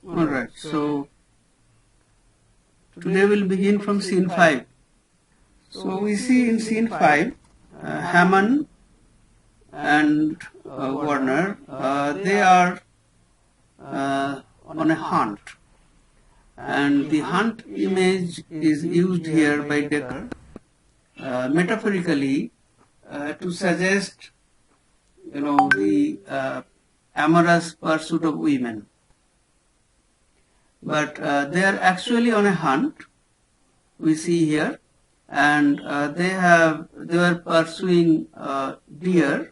Alright, so today we'll begin from scene 5. So we see in scene 5, Hammond and Warner, they are on a hunt. And the hunt image is used here by Dekker metaphorically to suggest, the amorous pursuit of women. But they are actually on a hunt, we see here, and they were pursuing deer,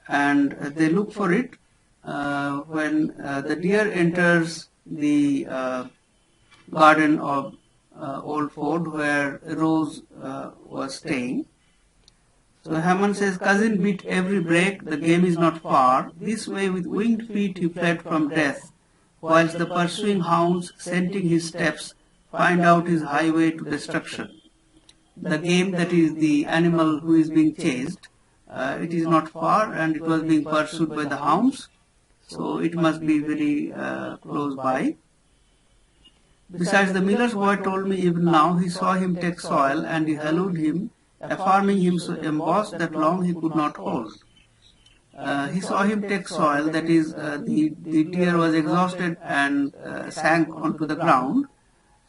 and they look for it when the deer enters the garden of Old Ford where Rose was staying. So Hammond says, "Cousin beat every break, the game is not far. This way with winged feet he fled from death, whilst the pursuing hounds, scenting his steps, find out his highway to destruction." The game, that is the animal who is being chased, it is not far and it was being pursued by the hounds, so it must be very close by. Besides, the miller's boy told me even now he saw him take soil and he hallooed him, affirming him so embossed that long he could not hold. He saw him take soil, that is, the deer was exhausted and sank onto the ground.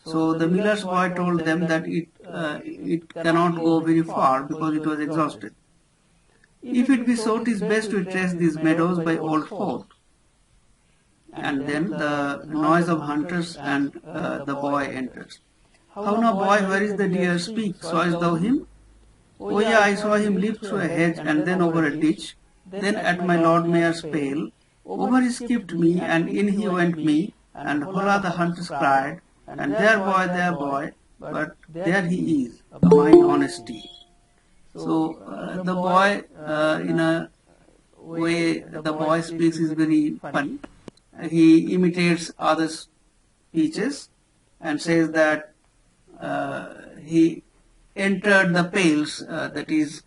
So the miller's boy told them that it cannot go very far because it was exhausted. "If it be so, 'tis best to trace these meadows by Old Ford." And then the noise of hunters and the boy enters. "How now, boy, where is the deer? Speak, sawest thou him?" "Oh yeah, I saw him leap through a hedge and then over a ditch, then at my Lord Mayor's pale. Over he skipped me, and in he went me, and holla the hunters cried, and there boy, but there he is, mine honesty." So the boy, in a way, the boy speaks is very funny. He imitates other speeches and says that he entered the pales, that is,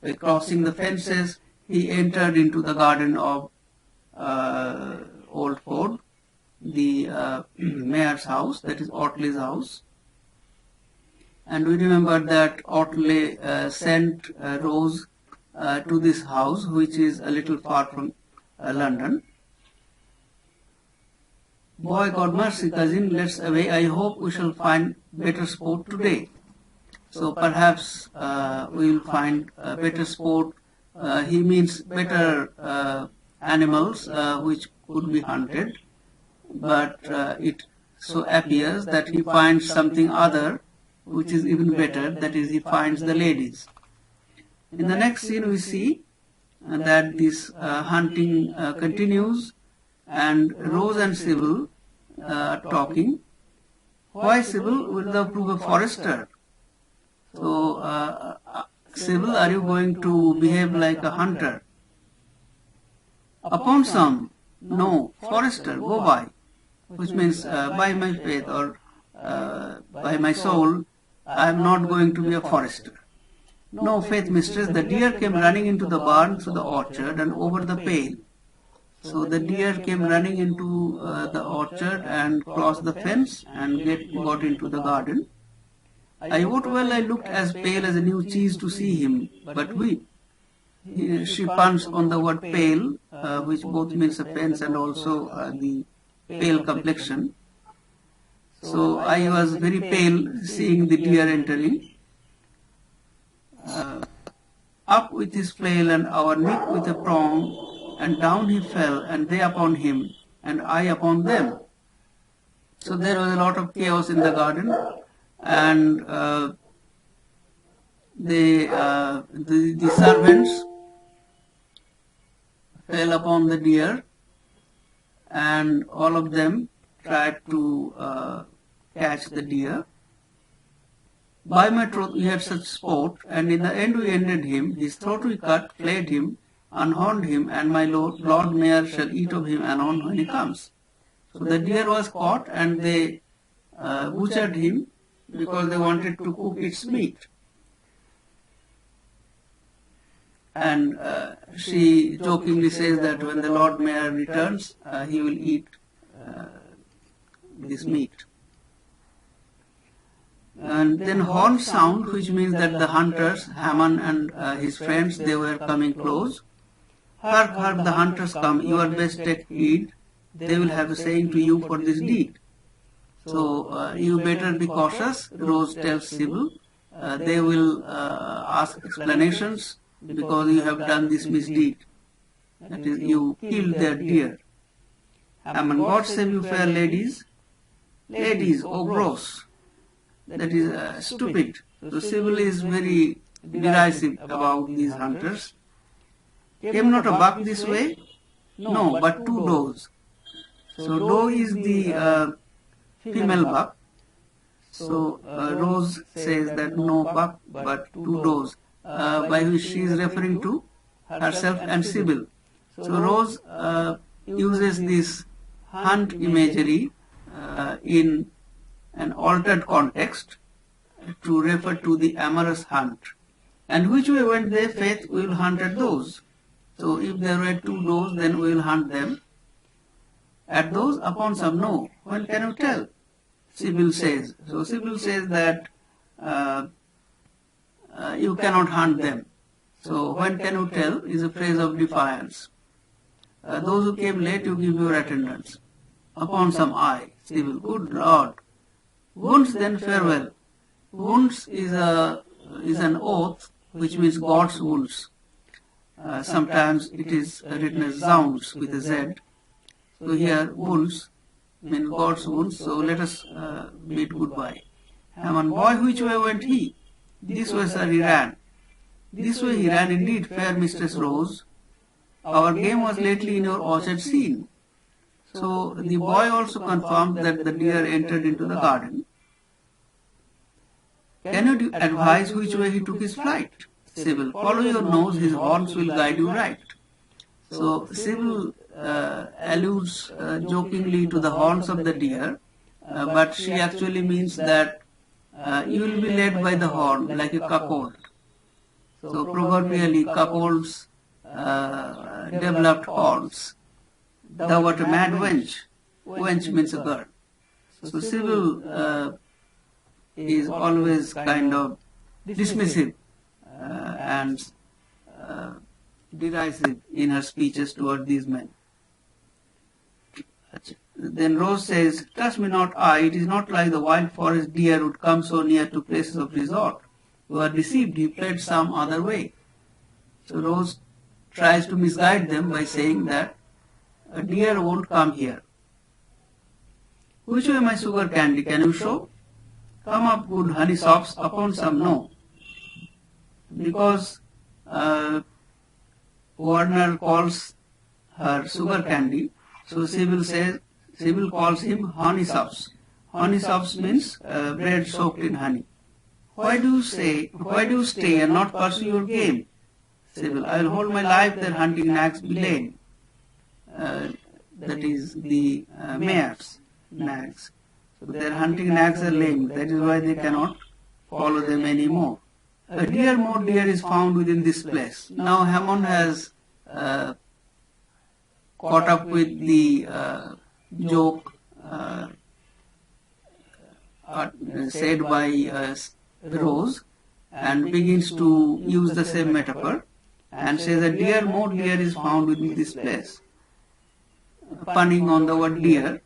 by crossing the fences, he entered into the garden of Old Ford, the mayor's house, that is Otley's house. And we remember that Otley sent Rose to this house, which is a little far from London. "Boy, God mercy, cousin, let's away. I hope we shall find better sport today." So perhaps we will find better sport. He means better animals which could be hunted, but it so appears that he finds something other which is even better, that is, he finds the ladies. In the next scene we see that this hunting continues, and Rose and Sybil are talking. "Why, Sybil, will thou prove a forester?" So, "Sybil, are you going to behave like a hunter?" "Upon some, no, forester, go by," which means by my faith or by my soul, I am not going to be a forester. "No, faith, mistress, the deer came running into the barn through the orchard and over the pale." So the deer came running into the orchard and crossed the fence and got into the garden. "I wot well I looked as pale as a new cheese to see him, but we..." She puns on the word pale, which both means a fence and also the pale complexion. So I was very pale seeing the deer entering. "Up with his flail and our nick with a prong, and down he fell, and they upon him, and I upon them." So there was a lot of chaos in the garden, and the servants fell upon the deer, and all of them tried to catch the deer. "By my troth, we had such sport, and in the end we ended him. His throat we cut, flayed him, unhorned him, and my Lord Mayor shall eat of him anon when he comes." So the deer was caught, and they butchered him because they wanted to cook its meat. And she jokingly says that when the Lord Mayor returns, he will eat this meat. And then horn sound, which means that the hunters, Haman and his friends, they were coming close. Hark, hark, the hunters come, you are best take heed, they will have a saying to you for this deed. So you better be cautious, Rose tells Sybil. They will ask explanations because you have done this misdeed. That is, you killed their deer. Haman, God save you, fair ladies. Ladies, oh gross. That is stupid. So Sybil is very derisive about these hunters. Came not a buck this way? No, but two does. So doe is the female buck. So Rose says that no buck, but two does, by which she is referring to herself and Sybil. So Rose uses this hunt imagery in an altered context to refer to the amorous hunt. And which way went they, Faith? We will hunt at those. So if there were two does, then we will hunt them. At those, upon some, no. When can you tell? Sybil says. So Sybil says that you cannot hunt them. So when can you tell is a phrase of defiance. Those who came late, you give your attendance. Upon some, I. Sybil, good Lord. Wounds, then farewell. Wounds is an oath which means God's wounds. Sometimes it is written as zounds with a Z. So here wounds mean God's wounds. So let us bid goodbye. Haman, boy, which way went he? This way, sir, he ran. This way he ran indeed, fair Mistress Rose. Our game was lately in your orchard seen. So the boy also confirmed that the deer entered into the garden. Can you advise which way he took his flight? Sybil, follow your nose, his horns will guide you right. So Sybil alludes jokingly to the horns of the deer, but she actually means that you will be led by the horn like a cuckold. So proverbially, cuckolds developed horns. Thou art a mad wench. Wench means a girl. So Sybil is always kind of dismissive and derisive in her speeches toward these men. Then Rose says, trust me not I, it is not like the wild forest deer would come so near to places of resort. You are deceived, he fled some other way. So Rose tries to misguide them by saying that a deer won't come here. Which way my sugar candy, can you show? Come up, good honey sops, upon some, no. Because Warner calls her sugar candy, so Sybil calls him honey sops. Honey sops means bread soaked in honey. Why do you stay and not pursue your game? Sybil, I will hold my life that hunting nags be lame. That is the mares, nags. So their hunting nags are lame. That is why they cannot follow them anymore. A more deer is found within this place. Now Haman has caught up with the joke said by Rose and begins to use the same metaphor and says a more deer is found within this place. Punning on the word deer,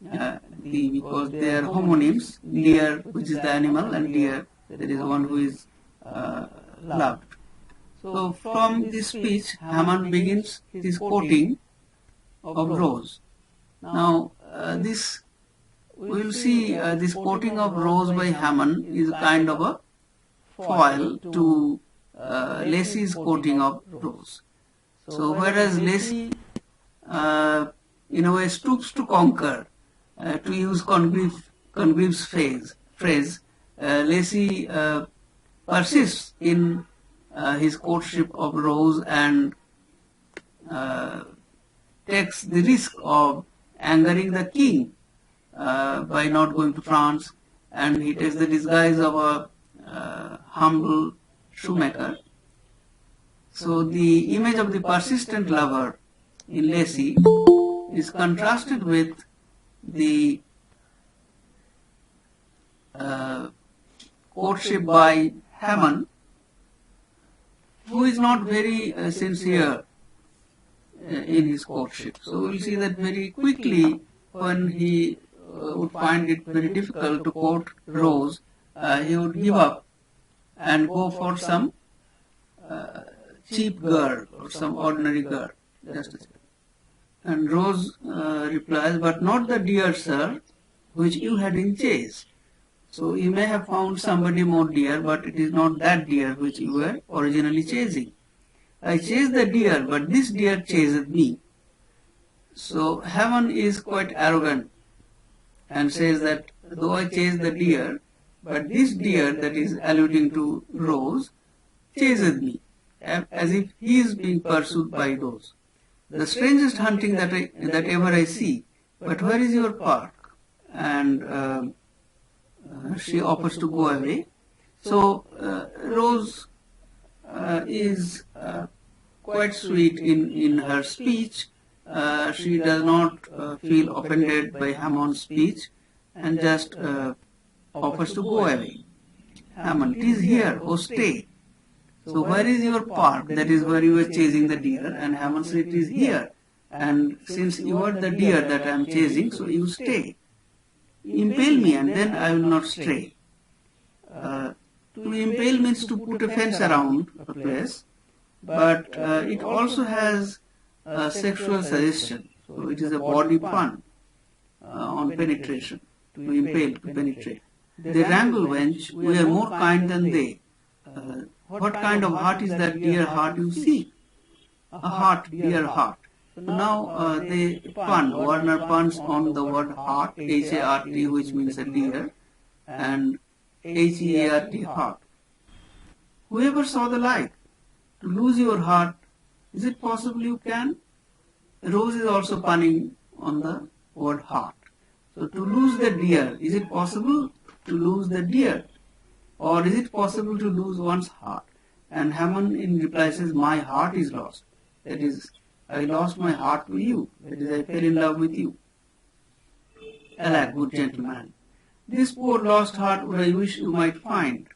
because they are homonyms, deer which is the animal and deer that is one who is loved. So from this speech Haman begins his quoting of Rose. Now this we will see this quoting of Rose by Haman is kind of a foil to Lacey's quoting of Rose. So whereas Lacey in a way stoops to conquer, to use Congreve's phrase, Lacey persists in his courtship of Rose and takes the risk of angering the king by not going to France, and he takes the disguise of a humble shoemaker. So the image of the persistent lover in Lacey is contrasted with the courtship by Haman, who is not very sincere in his courtship. So we'll see that very quickly when he would find it very difficult to court Rose, he would give up and go for some cheap girl or some ordinary girl. Just a second. And Rose replies, "But not the dear, sir, which you had in chase." So you may have found somebody more dear, but it is not that deer which you were originally chasing. I chased the deer, but this deer chased me. So Haman is quite arrogant and says that though I chased the deer, but this deer, that is alluding to Rose, chased me, as if he is being pursued by those. The strangest hunting that ever I see, but where is your park? And she offers to go away. So Rose is quite sweet in her speech. She does not feel offended by Haman's speech and just offers to go away. Haman, "'Tis here, oh stay." So where is your park? That is where you were chasing the deer. And Haman said, "It is here. And since you are the deer that I am chasing, so you stay. Impale me and then I will not stray." To impale means to put a fence around a place, but it also has a sexual suggestion. So it is a body pun on penetration, to impale, to penetrate. "They wrangle, wench, we are more kind than they." What kind of heart is that dear heart you see? A heart, dear heart. So now they pun, Warner puns on the word heart, H-A-R-T, which means a deer, and H-E-A-R-T, heart. "Whoever saw the like? To lose your heart, is it possible you can?" Rose is also punning on the word heart. So to lose the deer, is it possible to lose the deer? Or is it possible to lose one's heart? And Haman in reply says, "My heart is lost." That is, I lost my heart to you. That is, I fell in love with you. "Alack, good gentleman, this poor lost heart would I wish you might find."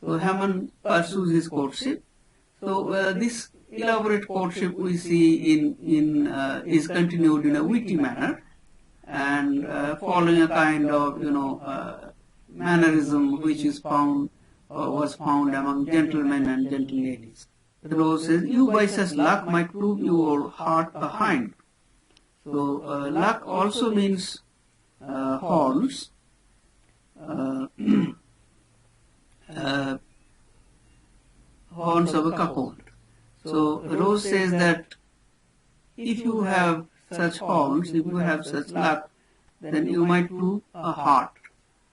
So Haman pursues his courtship. So this elaborate courtship we see is continued in a witty manner and following a kind of mannerism which is was found among gentlemen and gentle ladies. The Rose says, "You by such luck might prove your heart a hind." So luck also means horns. Horns of a cuckold. So Rose says that if you have such horns, if you have such luck, then you might prove a heart.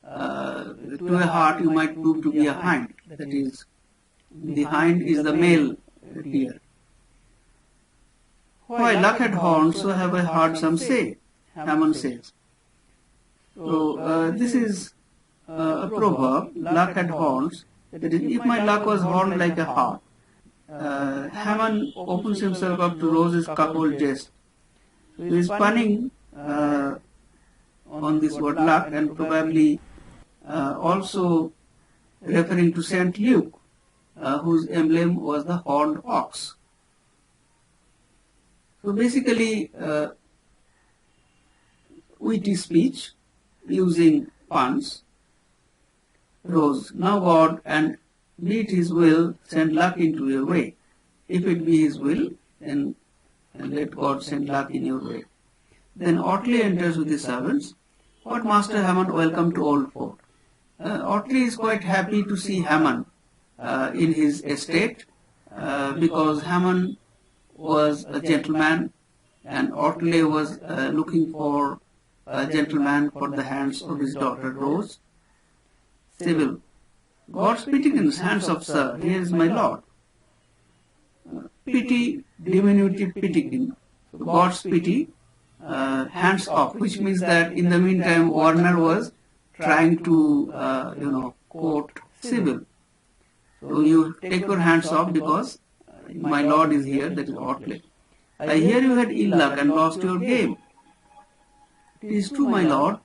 To a heart you might prove to be a hind. That is, the hind is the male deer. "Why, luck had horns, so have I heard some say," Haman says. So this is a proverb, luck had horns. That is, if my luck was horned like a hart. Haman opens himself up to Rose's cuckold jest. So he is punning on this word luck and probably also referring to Saint Luke, whose emblem was the horned ox. So basically, witty speech using puns. Rose, "Now God, and be it His will, send luck into your way." If it be His will, then let God send luck in your way. Then Otley enters with his servants. "What, Master Haman, welcome to Old Fort." Otley is quite happy to see Haman in his estate because Haman was a gentleman and Otley was looking for a gentleman for the hands of his daughter Rose. Civil, "God's pitikins, hands off, sir, here is my lord." Pity, diminutive pitikin. So God's pity, hands off, which means that in the meantime Warner was trying to, court Civil. So you take your hands off because my lord is here, that is Otley. "I hear you had ill luck and lost your game." It is true, my lord.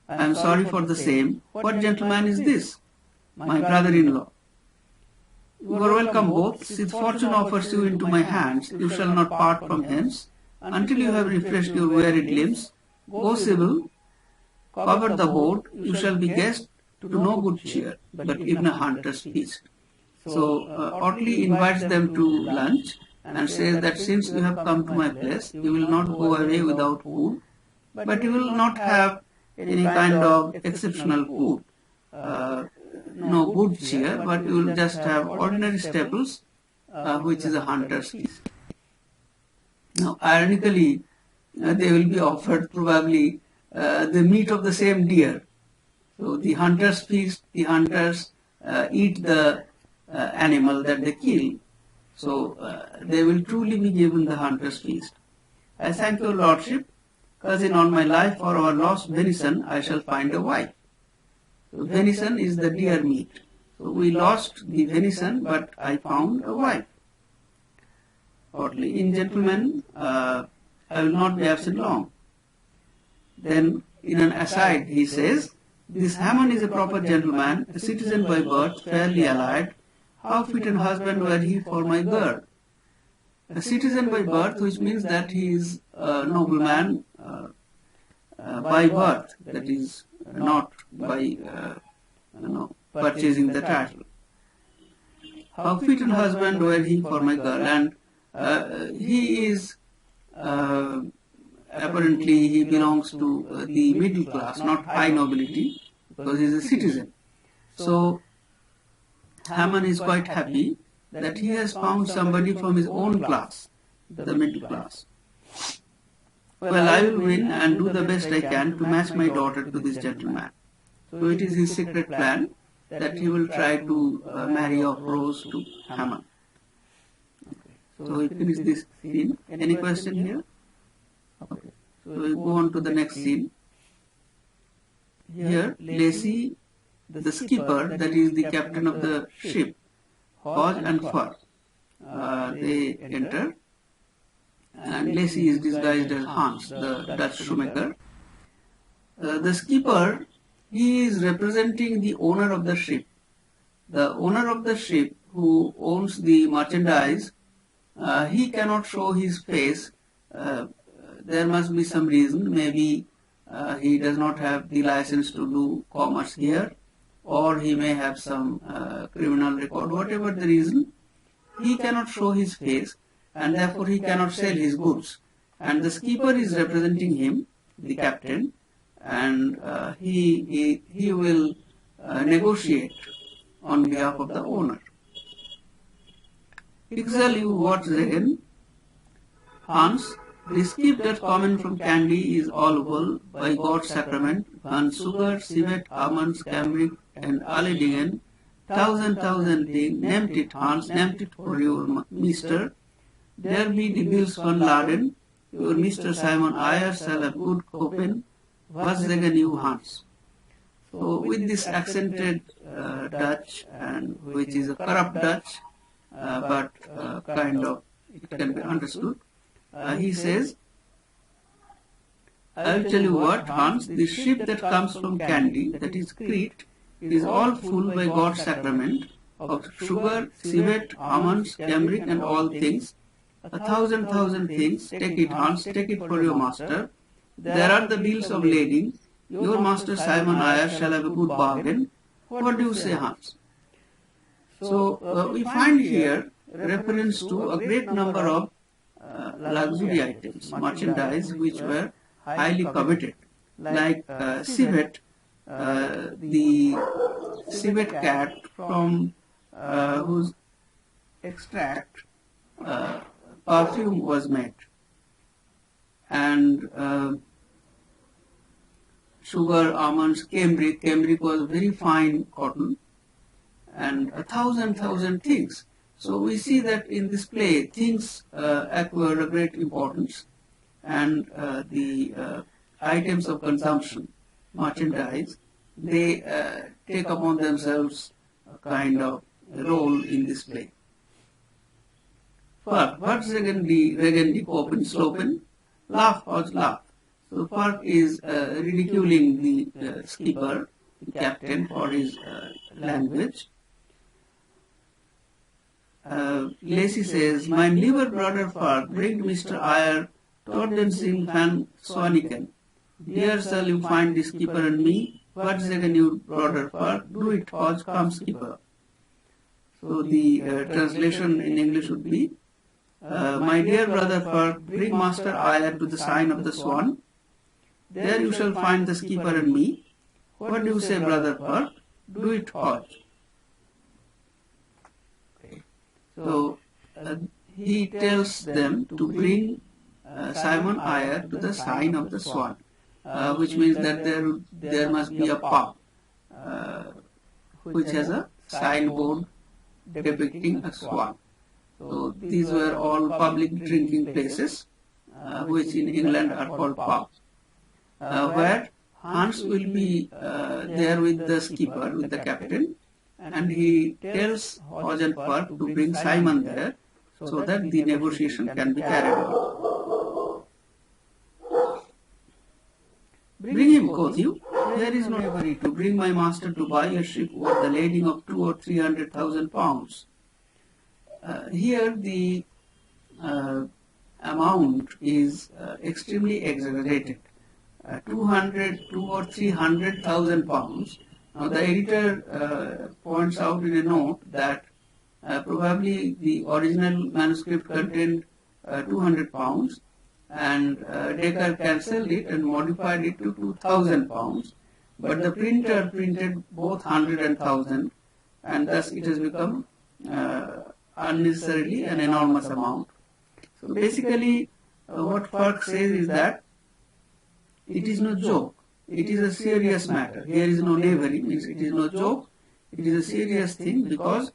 I am sorry for the same. What gentleman is this? My brother-in-law. You are welcome both. Since fortune offers you into my hands, you shall not part from hence, until you have refreshed your wearied limbs. Go, Sibyl, cover the board, you shall be guest to no good cheer, but even a hunter's feast. So Audley invites them to lunch and says that since you have come to my place, you will not go away without food, but you will not have any kind of exceptional food, no good cheer, but you will just have ordinary staples, which is a hunter's feast. Now, ironically, they will be offered probably the meat of the same deer. So the hunters feast, the hunters eat the animal that they kill. So they will truly be given the hunter's feast. I thank your lordship, cousin, on my life for our lost venison I shall find a wife. So venison is the deer meat. So we lost the venison, but I found a wife. Audley, in gentlemen, I will not be absent long. Then in an aside he says, this Hammond is a proper gentleman, a citizen by birth, fairly allied. How fit an husband were he for my girl? A citizen by birth, which means that he is a nobleman by birth, that is not by purchasing the title. How fit an husband were he for my girl? And he is apparently he belongs to the middle class, not high nobility, because he is a citizen. So Hammond is quite happy that he has found somebody from his own class, the middle class. Well, I will win and do the best I can to match my daughter to this gentleman. So it is his secret plan that he will try to marry off Rose to Hammond. Okay. So we finish this scene. Any question here? Okay. So we go on to the next scene. Here, Lacey, the skipper, that is the captain of the ship, Hodge and Fur, they enter, and Lacey is disguised as Hans, the Dutch shoemaker. The skipper, he is representing the owner of the ship. The owner of the ship, who owns the merchandise, he cannot show his face. There must be some reason. Maybe he does not have the license to do commerce here, or he may have some criminal record. Whatever the reason, he cannot show his face, and therefore he cannot sell his goods. And the skipper is representing him, the captain, and he will negotiate on behalf of the owner. Ixal you what again? Hans, the skip that common from Candy is all wool by God's sacrament, and sugar, civet, almonds, cambric, and Alidingen, thousand thing, nehmt it Hans, nehmt it for your Mr. There be the bills von Laden, your Mr. Simon Eyre shall have good copen, was again you Hans. So with this accented Dutch, and which is a corrupt Dutch, but kind of it can be understood, he says, I will tell you what, Hans, the ship that comes from Candy, that is Crete, is all full by God's sacrament of sugar, civet, almonds, cambric, and all things. A thousand things. Take it, Hans, take it for your master. There are the bills of lading. Your master Simon Eyre shall have a good bargain. What do you say, Hans? So we find here reference to a great number of luxury items, merchandise which were highly coveted, like civet, the civet cat from whose extract perfume was made, and sugar, almonds, cambric. Cambric was very fine cotton, and a thousand things. So we see that in this play, things acquire a great importance, and the items of consumption, merchandise, they take upon themselves a kind of role in this play. What zeggen die kopen slopen? Laugh or laugh. So Park is ridiculing the skipper, the captain, for his language. Lacey says, "My lieber brother Park, bring Mr. Eyre Tordenson van Swaniken. Dear shall you find the skipper and me? What second you brother Park? Do it, Hodge, come skipper." So the translation in English would be, "My dear brother Park, bring Master Eyre to the sign of the Swan. There you shall find the skipper and me. What do you say, brother Park? Do it, Hodge." So he tells them to bring Simon Eyre to the sign of the Swan, which means that there must be a pub which has a signboard depicting a swan. So these were all public drinking places, which in England are called pubs, where Hans will be there with the skipper, with the captain, and he tells Hodge and Park to bring Simon there so that the negotiation can be carried out. "Bring him," quoth you. "There is no hurry to bring my master to buy a ship worth the lading of 200,000 or 300,000 pounds. Here the amount is extremely exaggerated. 2 or 300,000 pounds. Now the editor points out in a note that probably the original manuscript contained 200 pounds, and Dekker cancelled it and modified it to 2,000 pounds. But the printer printed both 100 and 1,000, and thus it has become unnecessarily an enormous amount. So basically, what Park says is that it is no joke. It is a serious matter. Here is no knavery, means it is no joke. It is a serious thing because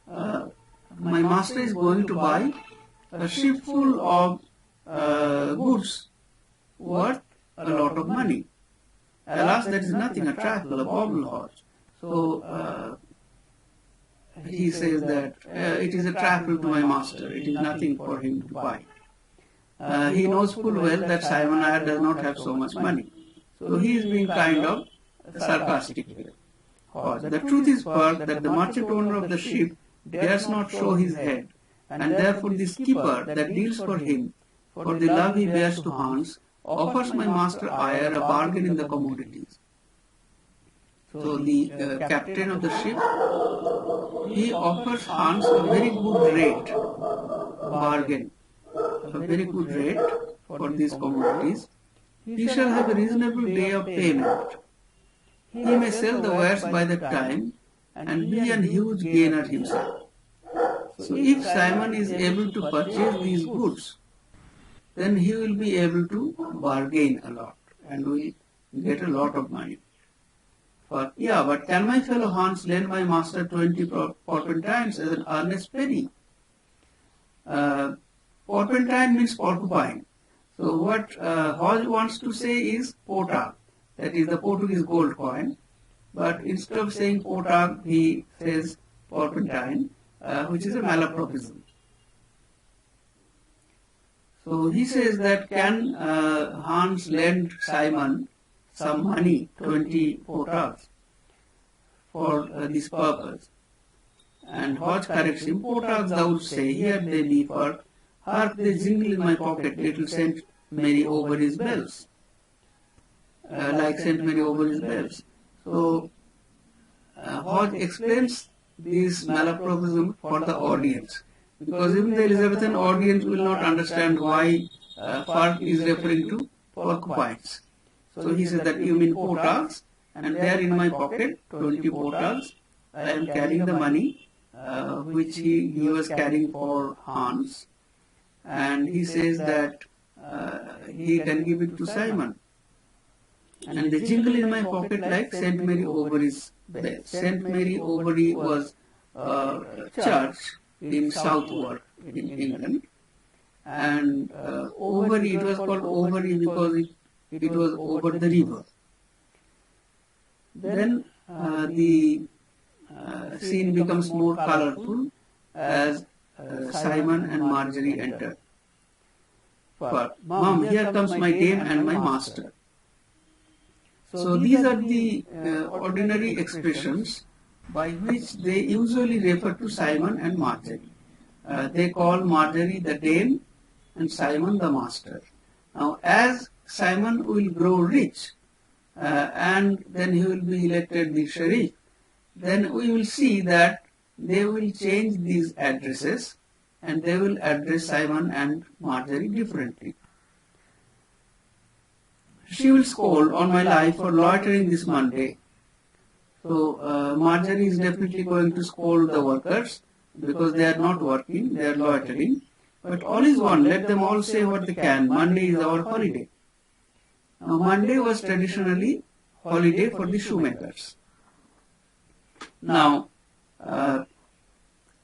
my master is going to buy a ship full of goods worth a lot of money. Alas, that is nothing, a trifle, a bauble horse. So he says that it is a trifle to my master. It is nothing for him to buy. He knows full well that Simon Eyre does not have so much money. So he is being kind of sarcastic here. The truth is, Park, that the merchant owner of the ship dares not show his head, and therefore the skipper that deals for him, for the love he bears to Hans, offers my master Eyre a bargain in the commodities. So the captain of the ship, he offers Hans a very good rate, bargain, a very good rate for these commodities. He shall have a reasonable day of payment. He may sell the wares by that time and be an huge gainer himself. So if Simon is able to purchase these goods, then he will be able to bargain a lot and will get a lot of money. But can my fellow Hans lend my master 20 porpentines as an earnest penny? Porpentine means porcupine. So what Hodge wants to say is potag, that is the Portuguese gold coin. But instead of saying potag, he says porpentine, which is a malapropism. So he says that can Hans lend Simon some money, 20 potags, for this purpose? And Hodge corrects him, "Potags thou would say, here they be, for hark they jingle in my pocket, little St. Mary Overy's bells." Like St. Mary Overy's bells. So Hodge explains this malapropism for the audience, because even the Elizabethan audience will not understand why Park is referring to porcupines. So he says that you mean potags, and there in my pocket 20 potags. I am carrying the money which he was carrying for Hans, and he says that he can give it to Simon. And they jingle in my pocket like St. Mary Overy's bell. St. Mary Overy was a church in Southwark in England, and Overy, it was called Overy because it was over the river. Then the scene becomes more colorful as Simon and Marjorie enter. for, "Mom, here comes my dame and my master." So these are the ordinary expressions by which they usually refer to Simon and Marjorie. They call Marjorie the dame and Simon the master. Now, as Simon will grow rich and then he will be elected the sheriff, then we will see that they will change these addresses and they will address Simon and Marjorie differently. "She will scold on my life for loitering this Monday." So Marjorie is definitely going to scold the workers because they are not working, they are loitering. But all is one, let them all say what they can. Monday is our holiday. Now Monday was traditionally holiday for the shoemakers. Now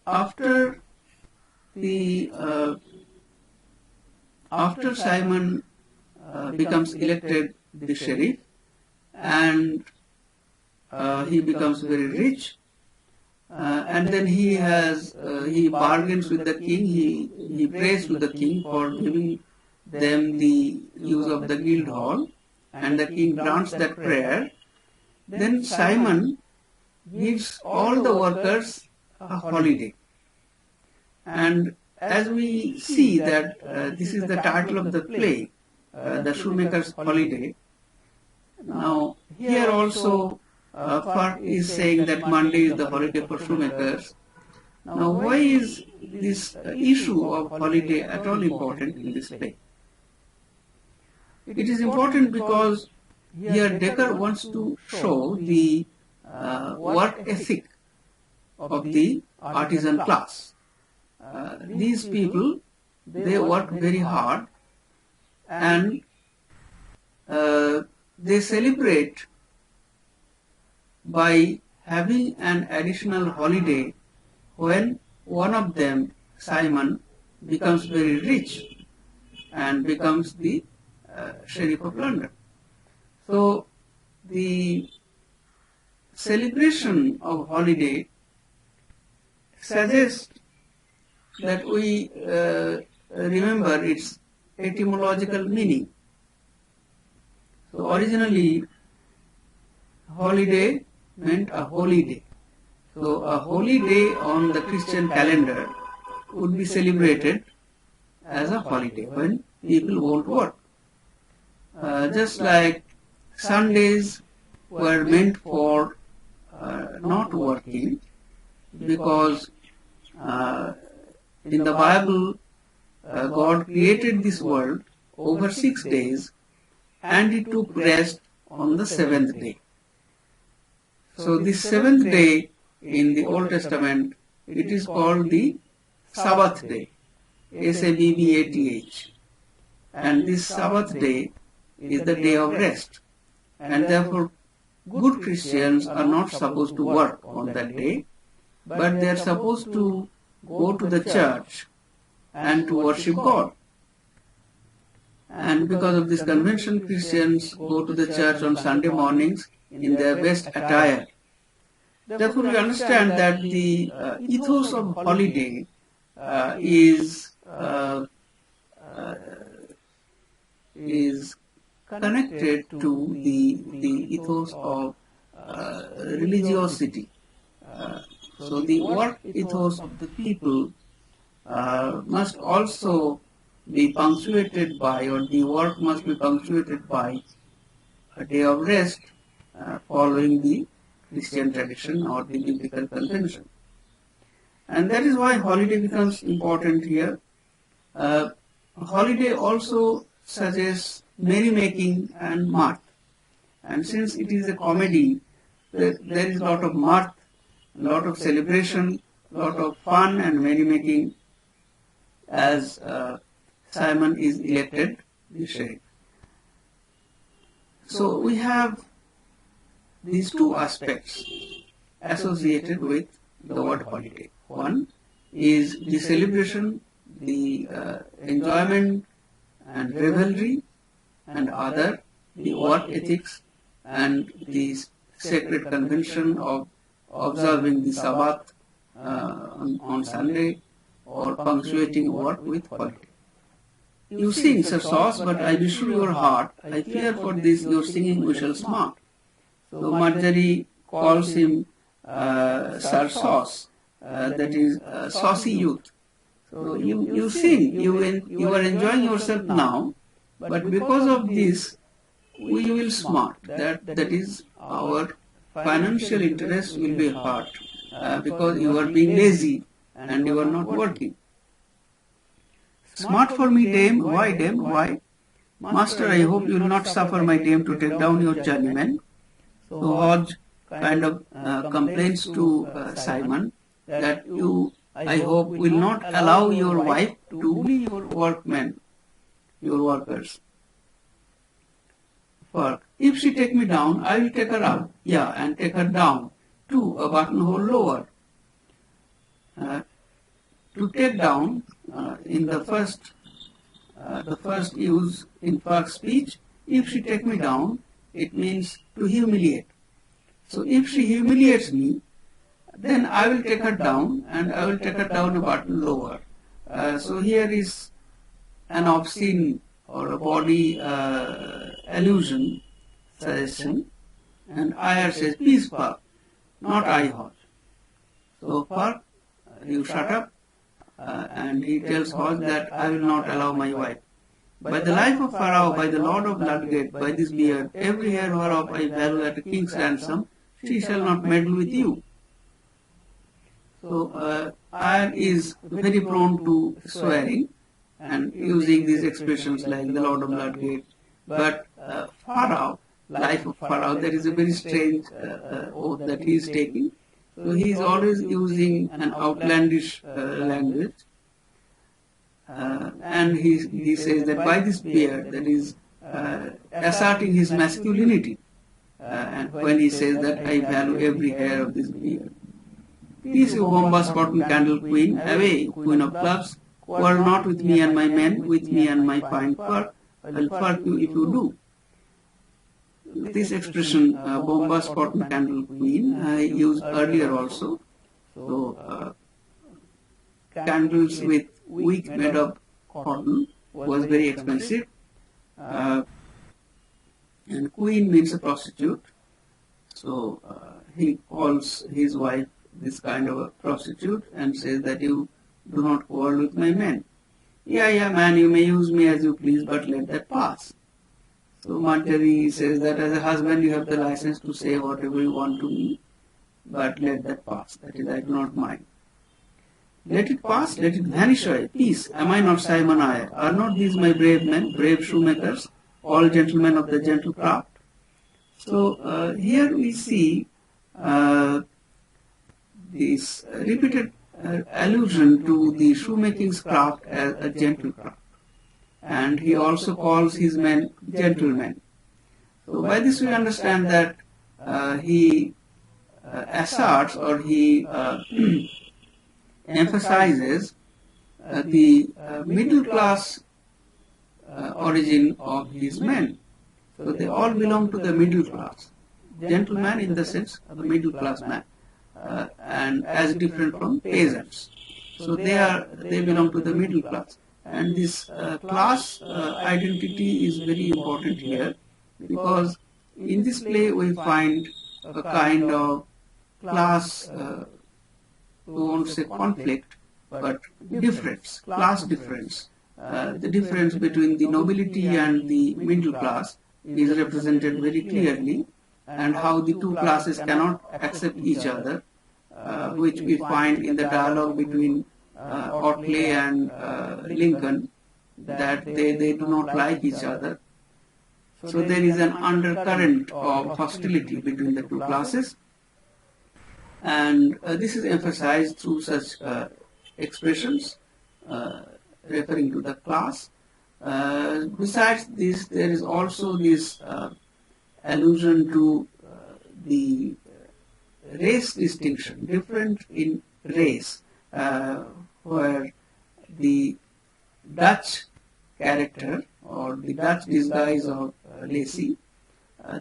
after Simon becomes elected the sheriff and he becomes very rich, and then he bargains with the king, he prays to the king for giving them the use of the guild hall, and the king grants that prayer. Then Simon gives all the workers a holiday. And as we see that this is the title of the play, The Shoemaker's Holiday. Now here also Fark is saying that Monday is the holiday for shoemakers. Now why is this issue of holiday at all important in this play? It is important because here Dekker wants to show the work ethic of the artisan class. These people, they work very hard and they celebrate by having an additional holiday when one of them, Simon, becomes very rich and becomes the Sheriff of London. So the celebration of holiday suggests that we remember its etymological meaning. So originally, holiday meant a holy day. So a holy day on the Christian calendar would be celebrated as a holiday when people won't work. Just like Sundays were meant for not working, because in the Bible God created this world over 6 days and He took rest on the 7th day. So this 7th day in the Old Testament, it is called the Sabbath day, Sabbath, and this Sabbath day is the day of rest, and therefore good Christians are not supposed to work on that day, but they are supposed to go to the church and to worship God. And because of this convention, Christians go to the church on Sunday mornings in their best attire. Therefore, we understand that the ethos of holiday is connected to the ethos of religiosity. So the work ethos of the people must also be punctuated by, or the work must be punctuated by, a day of rest following the Christian tradition or the biblical convention. And that is why holiday becomes important here. Holiday also suggests merrymaking and mirth. And since it is a comedy, there is a lot of mirth, a lot of celebration, a lot of fun and merrymaking as Simon is elected the sheriff. So we have these two aspects associated with the word holiday. One is the celebration, the enjoyment and revelry, and other the work ethics and the sacred convention of observing the Sabbath on Sunday or punctuating work with holiday. you sing, Sir Sauce, but I beshrew your heart. I fear for this your singing we shall smart. So Marjorie calls him Sir Sauce, that is saucy youth. So you sing, you are enjoying yourself now, but because of this, we will smart. That is our financial interest will be hurt because you are being lazy and you are not working. Smart for me, dame. Why, dame? Why? Master, I hope you will not suffer my dame to take down your journeyman. So Hodge kind of complains to Simon that you, I hope, will not allow your wife to bully your workmen, your workers. For if she take me down, I will take her out. Yeah, and take her down to a buttonhole lower. To take down in the first use in Park's speech, if she take me down, it means to humiliate. So if she humiliates me, then I will take her down and I will take her down a button lower. So here is an obscene or a body allusion suggestion, and Iyer says, peace, Park, not I, Hodge. So Park, you shut up, and he tells Hodge that I will not allow my wife. By the life of Pharaoh, by the Lord of Ludgate, by this beard, every hair whereof I value at a king's ransom, she shall not meddle with you. So Iyer is very prone to swearing and using these expressions like the Lord of Ludgate. But Pharaoh, life of Pharaoh, there is a very strange oath that he is taking. So he is always using an outlandish language. And he says that by this beard, that is asserting his masculinity. And when he says that I value every hair of this beard. Peace, you bombas cotton candle queen, away, queen of clubs, quarrel not with me and my men, with me and my fine fur, I'll furk you if you do. This expression, bombas cotton candle queen, I used earlier also. So, candles with wick made of cotton was very expensive. And queen means a prostitute. So, he calls his wife this kind of a prostitute and says that you do not quarrel with my men. Yeah, man, you may use me as you please, but let that pass. So Marjorie says that as a husband you have the license to say whatever you want to me, but let that pass. That is, I do not mind. Let it pass, let it vanish away. Peace, am I not Simon Iyer? Are not these my brave men, brave shoemakers, all gentlemen of the gentle craft? So here we see this repeated allusion to the shoemaking's craft as a gentle craft. And he also calls his men gentlemen. So by this we understand that he asserts or he emphasizes the middle class origin of his men. So they all belong to the middle class. Gentleman in the sense of the middle class man. And as different from peasants. So they belong to the middle class. And this class identity is very important here because in this play we find a kind of class, we won't say conflict, but difference, class difference. The difference between the nobility and the middle class is represented very clearly, and how the two classes cannot accept each other, which we find in the dialogue between Otley and Lincoln, that they do not like each other. So there is an undercurrent of hostility between the two classes, and this is emphasized through such expressions referring to the class. Besides this, there is also this allusion to the race distinction, different in race, where the Dutch character or the Dutch disguise of Lacy,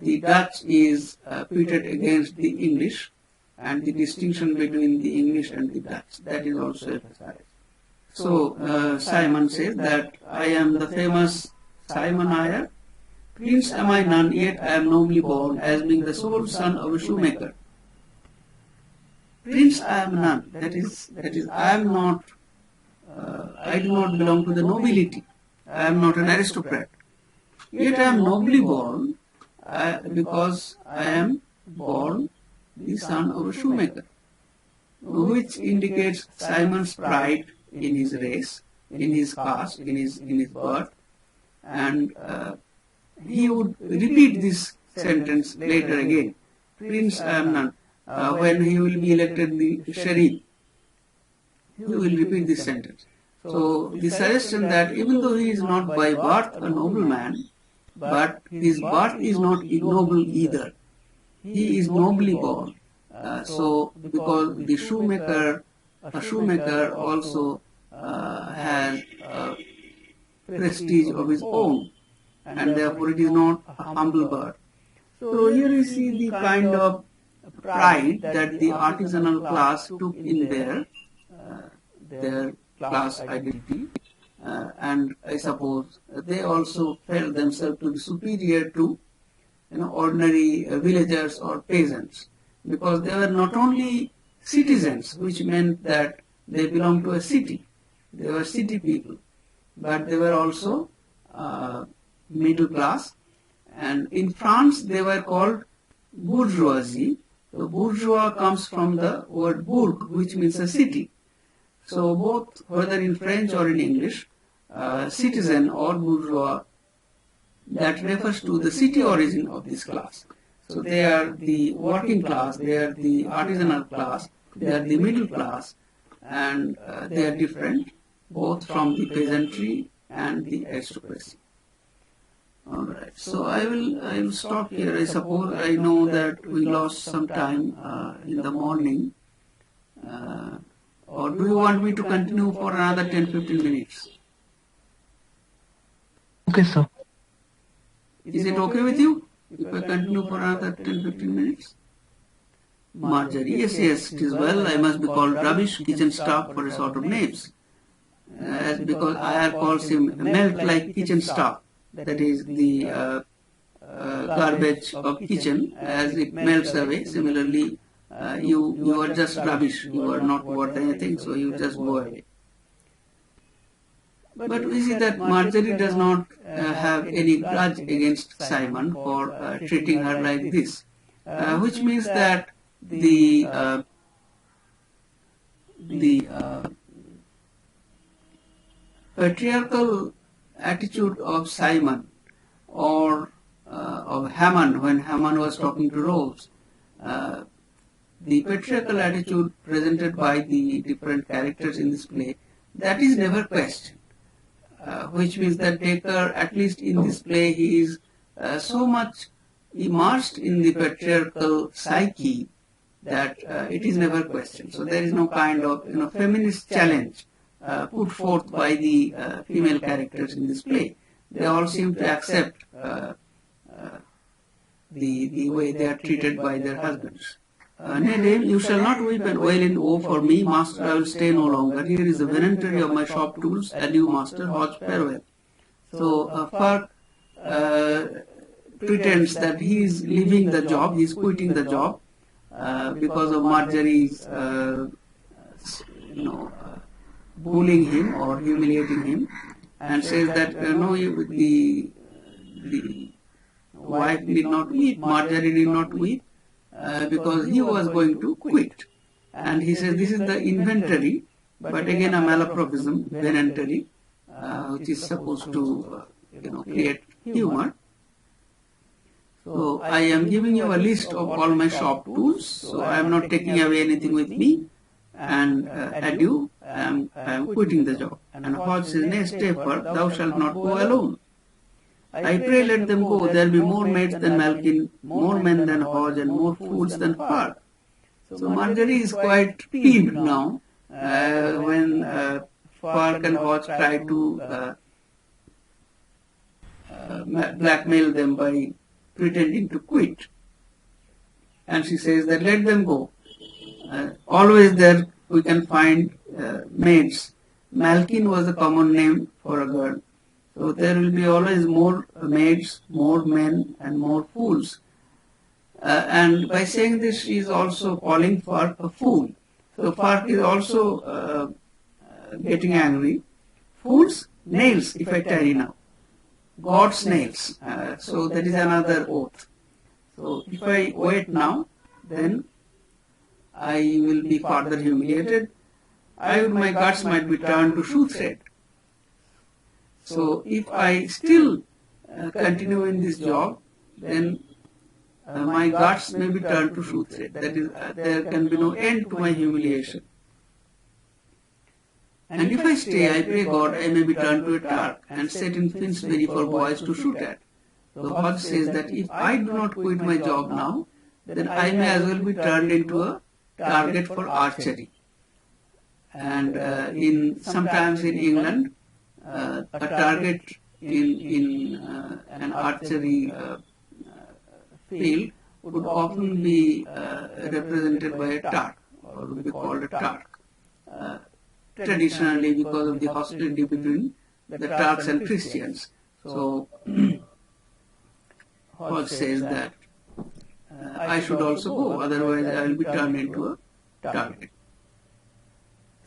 the Dutch is pitted against the English, and the distinction between the English and the Dutch, that is also emphasized. So Simon says that I am the famous Simon Iyer. Prince am I none, yet I am nobly born, as being the sole son of a shoemaker. Prince I am none. That is, I am not. I do not belong to the nobility. I am not an aristocrat. Yet I am nobly born, because I am born the son of a shoemaker, which indicates Simon's pride in his race, in his caste, in his birth, and he would repeat this sentence later again. Prince I am none. When he will be elected the Sharif, he will repeat this sentence. So the suggestion that even though he is not by birth a nobleman, but his birth is not ignoble either. He is nobly born. So because the shoemaker, a shoemaker also has a prestige of his own, and therefore it is not a humble birth. So here you see the kind of pride that the artisanal class took in their class identity, and I suppose they also felt themselves to be superior to ordinary villagers or peasants, because they were not only citizens, which meant that they belonged to a city, they were city people, but they were also middle class, and in France they were called bourgeoisie. So bourgeois comes from the word bourg, which means a city. So both, whether in French or in English, citizen or bourgeois, that refers to the city origin of this class. So they are the working class, they are the artisanal class, they are the middle class, and they are different both from the peasantry and the aristocracy. Alright, so I will stop here. I suppose I know that we lost some time in the morning. Or do you want me to continue for another 10-15 minutes? Okay, sir. Is it okay with you if I continue for another 10-15 minutes? Marjorie, yes, it is well. I must be called rubbish, kitchen staff for a sort of names. Because Iyer calls him melt like kitchen staff. That is the garbage of kitchen, as it melts away. Similarly, you are just rubbish. You are not worth anything, so you just go away. But we see that Marjorie does not have any grudge against Simon for treating her like this, which means that the patriarchal attitude of Simon or of Haman when Haman was talking to Rose, the patriarchal attitude presented by the different characters in this play, that is never questioned. Which means that Dekker, at least in this play, he is so much immersed in the patriarchal psyche that it is never questioned. So there is no kind of feminist challenge put forth by the female characters in this play. They all seem to accept the way they are treated by their husbands. Nay, dame, you shall not weep and wail in woe for me, master, I will stay no longer. Here is the venantry of my shop tools, adieu, master, Hodge, farewell. So Fark pretends that he is leaving the job, he is quitting the job because of Marjorie's bullying him or humiliating him, and says that the wife need not weep, Marjorie need not weep, because he was going to quit. And he says this is the inventory, but again a malapropism, venantry, which is supposed to create humor. So I am giving you a list of all my shop tools, so I am not taking away anything with me, and adieu, I am quitting the job. And Hodge says, nay, stay, Fark, thou shalt not go alone. I pray let them go, there be more maids than Malkin, more men than Hodge, and more fools than Fark. So Marjorie is quite peeved now when Fark and Hodge try to blackmail them by pretending to quit. And she says that let them go. Always there we can find maids Malkin was a common name for a girl. So there will be always more maids, more men, and more fools. And by saying this, she is also calling for a fool. So Fark is also getting angry. Fools, nails, if I tell you now. God's nails. So that is another oath. So if I wait now, then I will be further humiliated. My guts might be turned to shoe thread. So if I still continue in this job, then my guts may be turned to shoe thread. That is, there can be no end to my humiliation. And if I stay, I pray God I may be turned to a target and set in Finsbury for boys to shoot at. So Hodge says that if I do not quit my job now, then I may as well be turned into a target for archery. And sometimes in England, a target in an archery field would often be represented by a Turk, or would be called a Turk. Traditionally, because of the hostility between the Turks and Christians. So, Hodge says that I should also go, otherwise I will be turned into a target.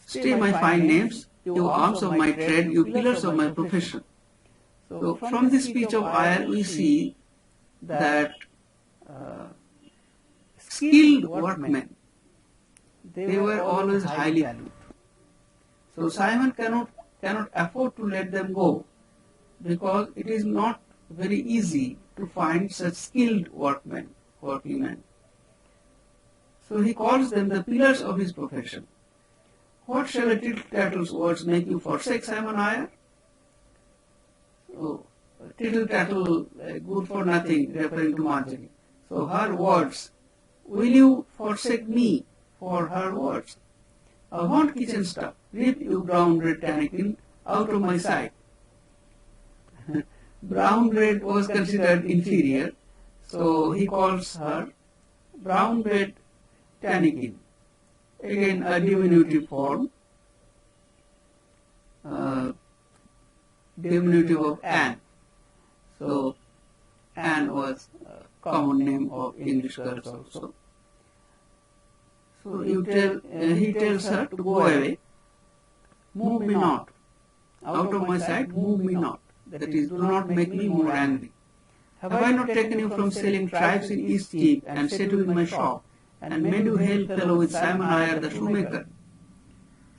Stay, my fine names, you arms of my trade, you pillars of my profession. So from this speech of Eyre, we see that skilled workmen, they were always highly valued. So Simon cannot afford to let them go, because it is not very easy to find such skilled workmen. So he calls them the pillars of his profession. What shall a tittle-tattle's words make you forsake, Simon Eyre? So, tittle-tattle, good for nothing, referring to Marjorie. So her words, will you forsake me for her words? I want kitchen stuff, rip you brown bread Tannikin out of my sight. Brown bread was considered inferior, so he calls her brown bread Tannikin. Again, a diminutive form, diminutive of Anne. So, Anne was a common name of English girls also. So he tells her to go away, move me not, out of my sight, move me not. That is, do not make me more angry. Have I not taken you from selling tripes in Eastcheap and set you in my shop, and made you hail fellow with Simon Eyre the shoemaker?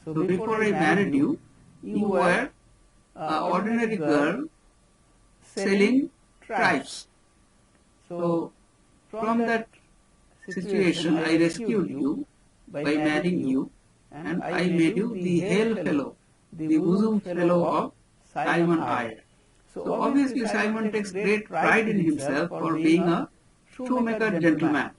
So before I married you, you were an ordinary girl selling tripes. So from that situation I rescued you by marrying you, and I made you the hail fellow, the bosom fellow of Simon Eyre. So obviously Simon takes great pride in himself for being a shoemaker gentleman.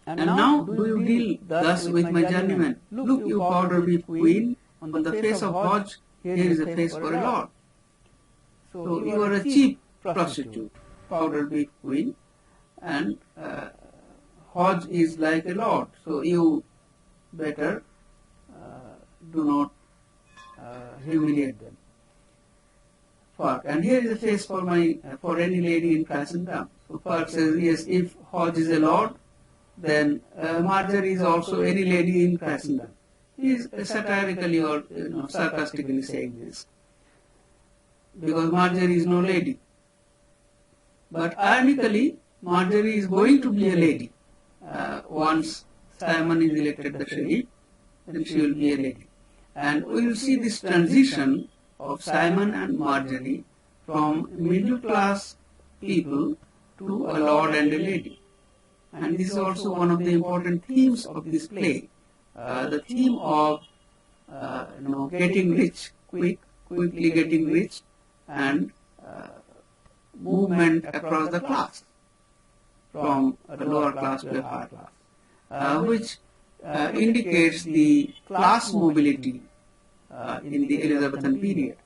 And now do you deal thus with my journeyman? Look, you powder beef queen, on the face of Hodge, here is a face for a lord. So you are a cheap prostitute, powder beef queen, and Hodge is like a lord. So you better do not humiliate them. Fark. And here is a face for any lady in Christendom. So Fark says, yes, if Hodge is a lord, then Marjorie is also any lady in Christendom. He is satirically or sarcastically saying this, because Marjorie is no lady. But ironically, Marjorie is going to be a lady. Once Simon is elected the sheriff, then she will be a lady. And we will see this transition of Simon and Marjorie from middle class people to a lord and a lady. And this is also one of the important themes of this play. The theme of getting rich, quickly getting rich, and movement across the class, from a lower class to a higher class, which indicates the class mobility in the Elizabethan period,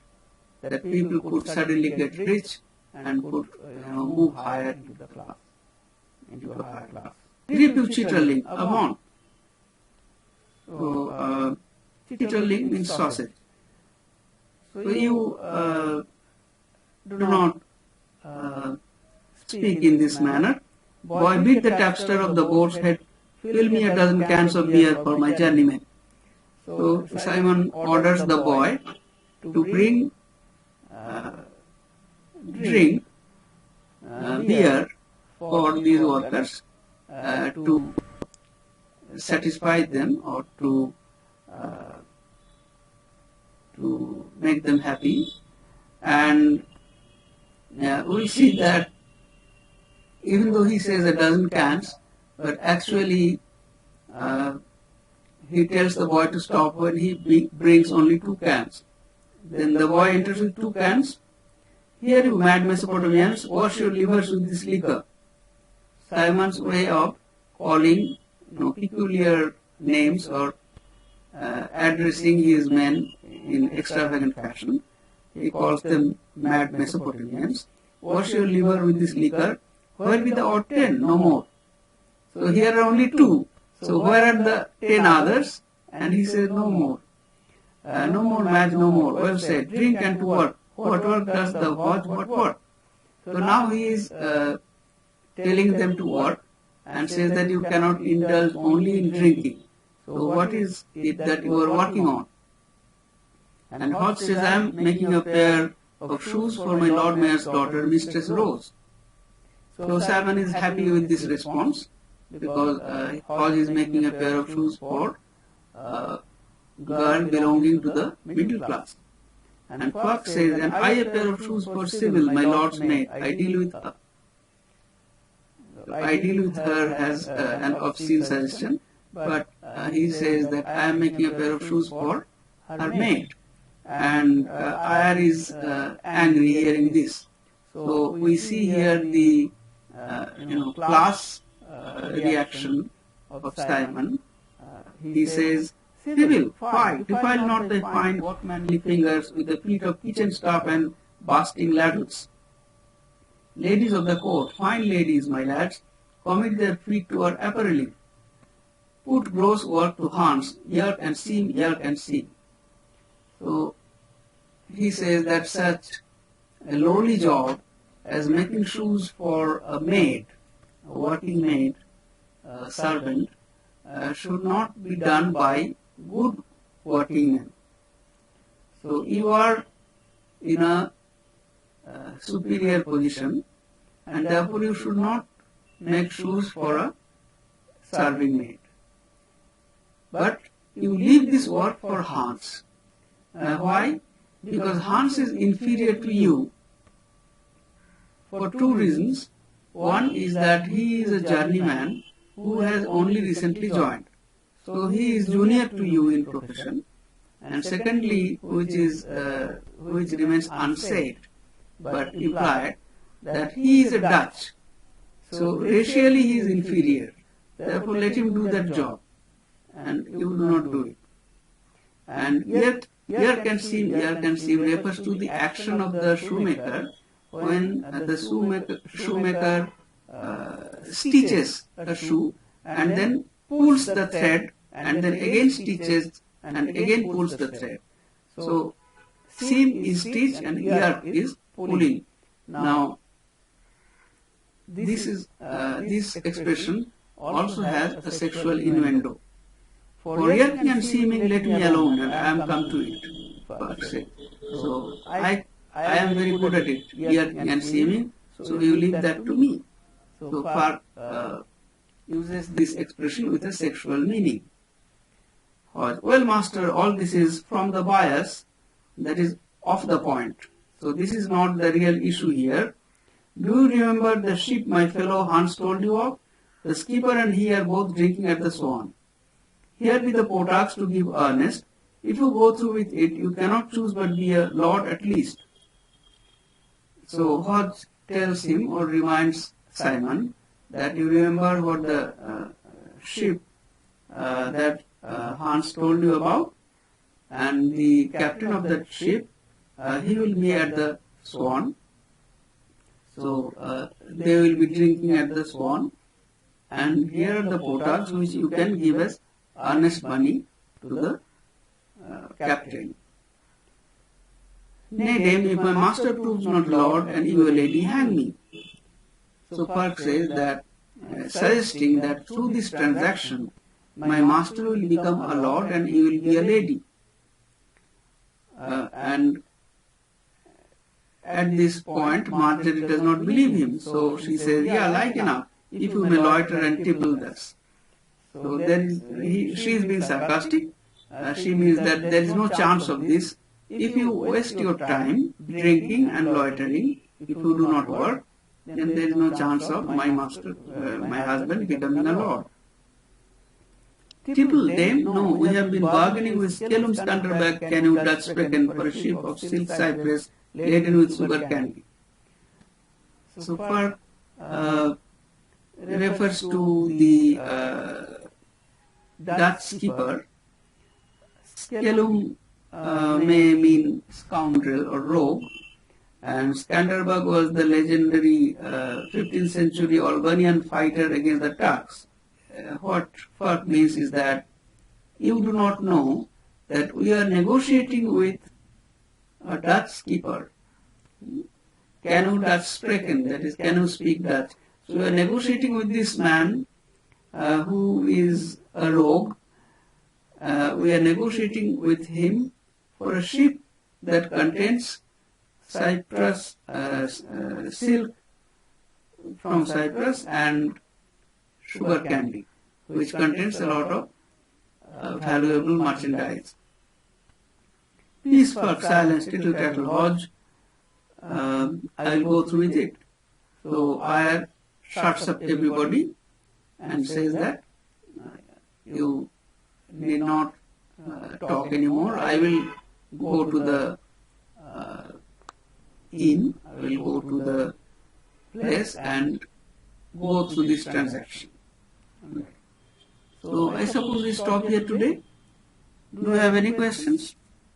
that people could suddenly get rich and could move higher into the class, into a higher class. Rip you chitterling, avaunt. So Titterling means sausage. So you do not speak in this manner. Boy, beat the tapster of the boat's head, fill me a dozen cans of beer for my journeyman. So Simon orders the boy to bring drink beer for these workers to satisfy them or to make them happy. And we see that even though he says a dozen cans, but actually he tells the boy to stop when he brings only 2 cans. Then the boy enters with 2 cans. Here you mad Mesopotamians, wash your livers with this liquor. Simon's way of calling peculiar names or addressing his men in extravagant fashion. He calls them mad Mesopotamians. Wash your liver with this liquor. Where be the odd 10? No more. So here are only 2. So where are the 10 others? And he says no more. No more, Madge, no more. Well said. Drink and to work. What work does the watch? What work? So now he is telling them to work and says that you cannot indulge only in drinking. So what is it that you are working on? And Hodge says, I am making a pair of shoes for my Lord Mayor's daughter, Mistress Rose. So Simon is happy with this response because Hodge is making a pair of shoes for a girl belonging to the middle class. And Puck says, and I a pair of shoes for Sybil, my lord's maid. I deal with her. I deal with her as an obscene suggestion, but he says that I am making a pair of shoes for her maid. And Ayar is angry hearing this. So we see here the class reaction of Simon. He says, Sybil, fie, defile not thy fine workmanly fingers with the feet of kitchen staff and basting ladles. Ladies of the court, fine ladies, my lads, commit their feet to our appareling. Put gross work to Hans, yerk and seam, yerk and seam. So he says that such a lowly job as making shoes for a maid, a working maid, a servant, should not be done by good working men. So you are in a superior position and therefore you should not make shoes for a serving maid. But you leave this work for Hans. Why? Because Hans is inferior to you for 2 reasons. One is that he is a journeyman who has only recently joined. So he is junior to you in profession. And secondly, which remains unsaid but implied, that he is a Dutch. So racially he is inferior. Therefore let him do that job. And you do not do it. And yet, yerk and seam refers to the action of the shoemaker when the shoemaker stitches a shoe and then pulls the thread and then again stitches and again pulls the thread. So seam is stitch and yerk is pulling. Now this expression also has a sexual innuendo. For yerking and seaming, let me alone, and I am come to it. So I am very good at it, yerking and seaming, so you leave that to me. So Park uses this expression with a sexual meaning. Well, master, all this is from the bias, that is off the point. So this is not the real issue here. Do you remember the ship my fellow Hans told you of? The skipper and he are both drinking at the Swan. Here be the potacks to give earnest. If you go through with it, you cannot choose but be a lord at least. So Hodge tells him or reminds Simon that you remember what the ship that Hans told you about, and the captain of that ship, he will be at the Swan. So they will be drinking at the Swan, and here are the potacks which you can give as earnest money to the captain. Nay, dame, if my master proves not lord, and you a lady, hang me. So Park says that, suggesting that through this transaction, my master will become a lord and you will be a lady. And at this point, Marjorie does not believe him. So she says, yeah, like enough, if you may loiter and tipple thus. So then she is being sarcastic. She means that there is no chance of this. If you waste your time drinking and loitering, if you do not work, then there is no chance of my master, my husband becoming a lord. Tipple, dame, no, we have been bargaining with Skellum Skanderbeg canoe Dutch Spreken for a ship of silk cypress laden with sugar candy. So far refers to the Dutch skipper. Skellum may mean scoundrel or rogue, and Skanderbeg was the legendary 15th century Albanian fighter against the Turks. What Fark means is that you do not know that we are negotiating with a Dutch skipper. Canoe Dutch spreken, that is, canoe speak Dutch. So we are negotiating with this man who is a rogue. We are negotiating with him for a ship that contains Cyprus, silk from Cyprus and sugar candy, which contains a lot of valuable merchandise. Peace, Fark, silence, tittle, tattle, hodge. I will go through with it. So Iyer shuts up everybody and says that you need not talk anymore. I will go to the inn, I will go to the place and go through this transaction. So I suppose we stop here today. Do you have any questions?